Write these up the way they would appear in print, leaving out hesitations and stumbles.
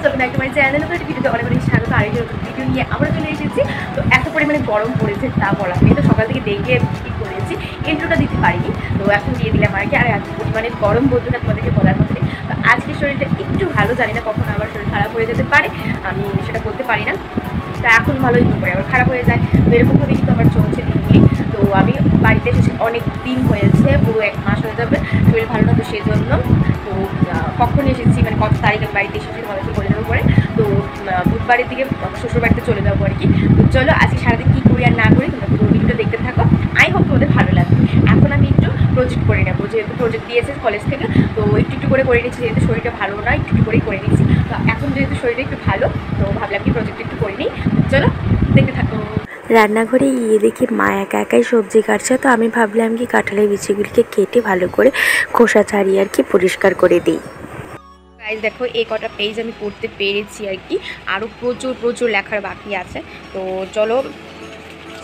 তখন একটা মানে চ্যানেল নতুন একটা ভিডিওতে অনেক অনেক স্বাগত। আরেকটা নতুন ভিডিও নিয়ে আমরা চলে এসেছি। তো এত পরিমাণে গরম পড়েছে তা বলা নেই, তো সকাল থেকে দেখে ঠিক করেছি, ইন্ট্রোটা দিতে পারিনি, তো এখন দিয়ে দিলাম আর কি। আর এত পরিমাণে গরম বন্ধুরা তোমাদেরকে বলার মতো নেই। তো আজকে শরীরটা একটু ভালো, জানি না কখন আবার শরীর খারাপ হয়ে যেতে পারে, আমি সেটা করতে পারি না। তা এখন ভালোই করে আবার খারাপ হয়ে যায়, তো এরকমভাবে কিন্তু আমার চলছে দিন নিয়ে। তো আমি বাড়িতে এসেছি অনেক দিন হয়েছে, পুরো 1 মাস হয়ে যাবে, শরীর ভালো না, তো সেই জন্য। তো কখন এসেছি মানে কত তারিখ আমি বাড়িতে এসেছি তোমাদেরকে বলে দেবো পরে। তো বুধবারের দিকে শ্বশুর বাড়িতে চলে যাবো আর কি। তো চলো আজকে সারাদিন কী করি আর না করি তোমরা পুরো ভিডিওটা দেখতে থাকো, আই হোপ তোমাদের ভালো লাগবে। এখন আমি একটু প্রজেক্ট করে নেবো, যেহেতু প্রজেক্ট দিয়েছে কলেজ থেকে, তো একটু করে নিচ্ছি, যেহেতু শরীরটা ভালো না একটু করেই করে নিচ্ছি। তো এখন যেহেতু শরীরটা একটু ভালো, তো ভাবলাম কি প্রজেক্ট একটু করে নিই। চলো দেখতে থাকো। রান্নাঘরে গিয়ে দেখি মা একা একাই সবজি কাটছে, তো আমি ভাবলাম কি কাঁঠালের বিচিগুলিকে কেটে ভালো করে খোসা ছাড়িয়ে আর কি পরিষ্কার করে দিই। গাইজ দেখো এই কটা পেজ আমি পড়তে পেরেছি আর কি, আরও প্রচুর লেখার বাকি আছে। তো চলো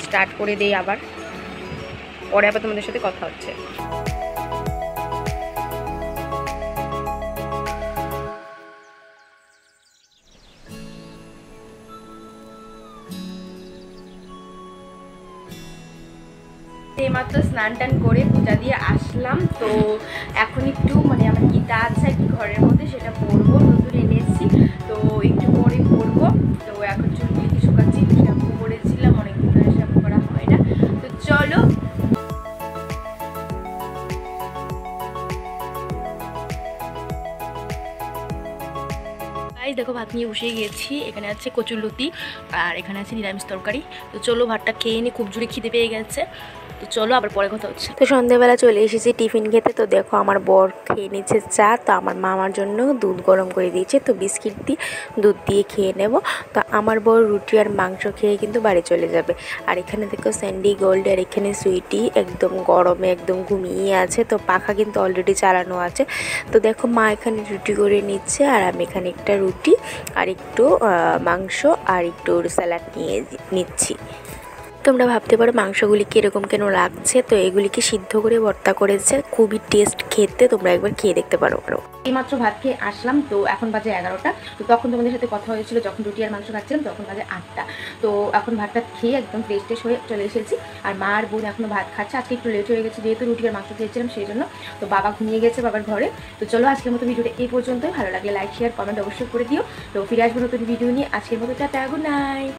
স্টার্ট করে দেই, আবার পরে আবার তোমাদের সাথে কথা হচ্ছে। এইমাত্র স্নান টান করে পূজা দিয়ে আসলাম। তো এখন একটু মানে আমার গীতা আছে একটু ঘরের মধ্যে, সেটা পড়বো, নতুন এনেছি, তো একটু পরে পড়বো। তো এখন চুলগুলি কি শুকাচ্ছি, শ্যাম্পু করেছিলাম, অনেকদিন ধরে শ্যাম্পু করা হয় না। তো চলো দেখো ভাত নিয়ে বসে গিয়েছি, এখানে আছে কচুরলতি আর এখানে আছে নিরামিষ তরকারি। তো চলো ভাতটা খেয়ে নিই, খুব জোরে খিদে পেয়ে গেছে। তো চলো আবার পরে কথা হচ্ছে। তো সন্ধ্যেবেলা চলে এসেছি টিফিন খেতে। তো দেখো আমার বর খেয়ে নিচ্ছে চা, তো আমার মা আমার জন্য দুধ গরম করে দিয়েছে, তো বিস্কিট দিয়ে দুধ দিয়ে খেয়ে নেব। তো আমার বর রুটি আর মাংস খেয়ে কিন্তু বাড়ি চলে যাবে। আর এখানে দেখো স্যান্ডি গোল্ড আর এখানে সুইটি একদম গরমে একদম ঘুমিয়ে আছে, তো পাখা কিন্তু অলরেডি চালানো আছে। তো দেখো মা এখানে রুটি করে নিচ্ছে, আর আমি এখানে একটা রুটি আর একটু মাংস আর একটু স্যালাড নিয়ে নিচ্ছি। তোমরা ভাবতে পারো মাংসগুলি কীরকম কেন লাগছে, তো এগুলিকে সিদ্ধ করে ভর্তা করেছে, খুবই টেস্ট খেতে, তোমরা একবার খেয়ে দেখতে পারো। এইমাত্র ভাত খেয়ে আসলাম, তো এখন বাজে 11টা। তো তখন তোমাদের সাথে কথা হয়েছিল যখন রুটি আর মাংস খাচ্ছিলাম, তখন বাজে 8টা। তো এখন ভাতটা খেয়ে একদম ফ্রেশ হয়ে চলে এসেছি। আর মা আর বোন এখনও ভাত খাচ্ছে, আজকে একটু লেট হয়ে গেছে যেহেতু রুটি আর মাংস খেয়েছিলাম সেই জন্য। তো বাবা ঘুমিয়ে গেছে বাবার ঘরে। তো চলো আজকের মতো ভিডিওটা এই পর্যন্তই, ভালো লাগলে লাইক শেয়ার কমেন্ট অবশ্যই করে দিও। তো ফিরে আসবো নতুন ভিডিও নিয়ে, আজকের মতো টাটা, গুড নাইট।